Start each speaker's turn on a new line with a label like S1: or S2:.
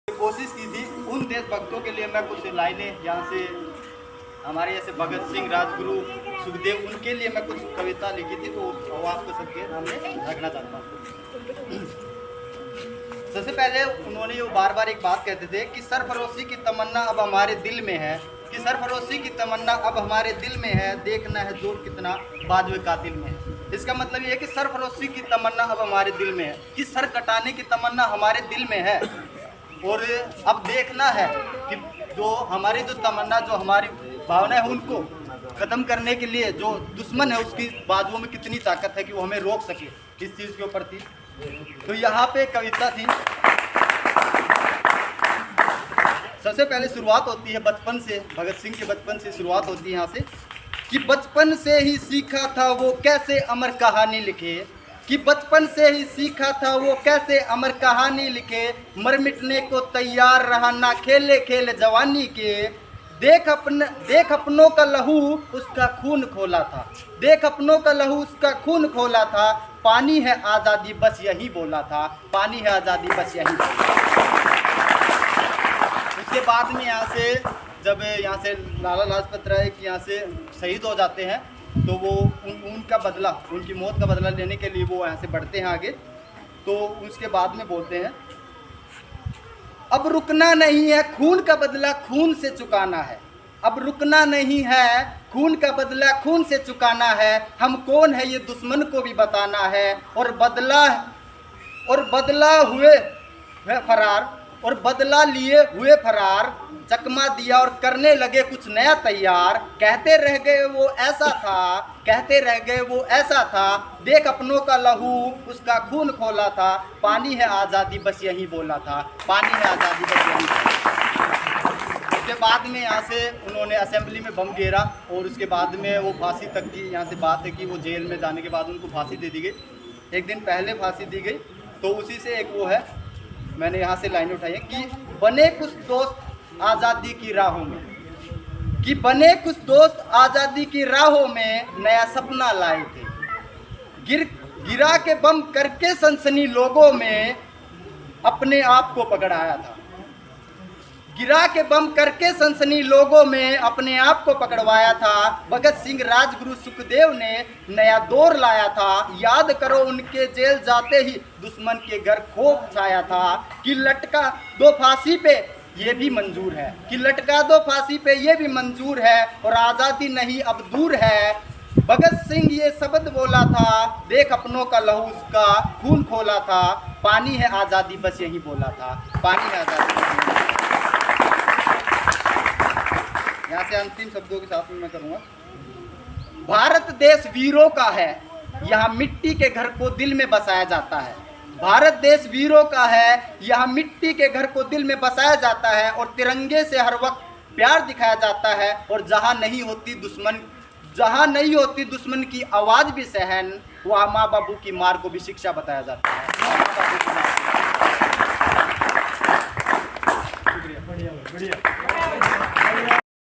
S1: कोशिश की थी उन देशभक्तों के लिए मैं कुछ लाइनें यहाँ से हमारे जैसे भगत सिंह, राजगुरु, सुखदेव, उनके लिए मैं कुछ कविता लिखी थी, तो वो आपको सबके सामने रखना चाहता हूँ। सबसे पहले उन्होंने वो बार बार एक बात कहते थे कि सरफरोशी की तमन्ना अब हमारे दिल में है, कि सरफरोशी की तमन्ना अब हमारे दिल में है, देखना है जोर कितना बाजुए कातिल में है। इसका मतलब ये है कि सरफरोशी की तमन्ना अब हमारे दिल में है, कि सर कटाने की तमन्ना हमारे दिल में है, और अब देखना है कि जो हमारी जो तमन्ना, जो हमारी भावना है, उनको ख़त्म करने के लिए जो दुश्मन है उसकी बाजुओं में कितनी ताकत है कि वो हमें रोक सके इस चीज़ के ऊपर थी। तो यहाँ पे कविता थी। सबसे पहले शुरुआत होती है बचपन से, भगत सिंह के बचपन से शुरुआत होती है यहाँ से, कि बचपन से ही सीखा था वो कैसे अमर कहानी लिखे, कि बचपन से ही सीखा था वो कैसे अमर कहानी लिखे, मर मिटने को तैयार रहा ना खेले खेल जवानी के, देख अपनों का लहू उसका खून खोला था, देख अपनों का लहू उसका खून खोला था, पानी है आज़ादी बस यही बोला था, पानी है आज़ादी बस यही। उसके बाद में यहाँ से जब यहाँ से लाला लाजपत राय की यहाँ से शहीद हो जाते हैं, तो वो उनका बदला, उनकी मौत का बदला लेने के लिए वो यहाँ से बढ़ते हैं आगे। तो उसके बाद में बोलते हैं, अब रुकना नहीं है, खून का बदला खून से चुकाना है, अब रुकना नहीं है, खून का बदला खून से चुकाना है, हम कौन है ये दुश्मन को भी बताना है, और बदला हुए फरार, और बदला लिए हुए फरार, चकमा दिया और करने लगे कुछ नया तैयार, कहते रह गए वो ऐसा था, कहते रह गए वो ऐसा था, देख अपनों का लहू उसका खून खोला था, पानी है आज़ादी बस यही बोला था, पानी है आज़ादी बस यही। उसके बाद में यहाँ से उन्होंने असेंबली में बम गिरा, और उसके बाद में वो फांसी तक की यहाँ से बात है कि वो जेल में जाने के बाद उनको फांसी दे दी गई। एक दिन पहले फांसी दी गई, तो उसी से एक वो है, मैंने यहाँ से लाइन उठाई है कि बने कुछ दोस्त आज़ादी की राहों में, कि बने कुछ दोस्त आज़ादी की राहों में नया सपना लाए थे, गिरा के बम करके सनसनी लोगों में अपने आप को पकड़ाया था, गिरा के बम करके सनसनी लोगों में अपने आप को पकड़वाया था, भगत सिंह, राजगुरु, सुखदेव ने नया दौर लाया था, याद करो उनके जेल जाते ही दुश्मन के घर खौफ छाया था, कि लटका दो फांसी पे ये भी मंजूर है, कि लटका दो फांसी पे ये भी मंजूर है, और आज़ादी नहीं अब दूर है, भगत सिंह ये शब्द बोला था, देख अपनों का लहू उसका खून खोला था, पानी है आज़ादी बस यही बोला था, पानी है आज़ादी। यहाँ से अंतिम शब्दों के साथ में मैं करूँगा, भारत देश वीरों का है, यहाँ मिट्टी के घर को दिल में बसाया जाता है, भारत देश वीरों का है, यहाँ मिट्टी के घर को दिल में बसाया जाता है, और तिरंगे से हर वक्त प्यार दिखाया जाता है, और जहाँ नहीं होती दुश्मन की आवाज़ भी सहन, वहाँ माँ बाबू की मार को भी शिक्षा बताया जाता है। शुक्रिया, बढ़िया।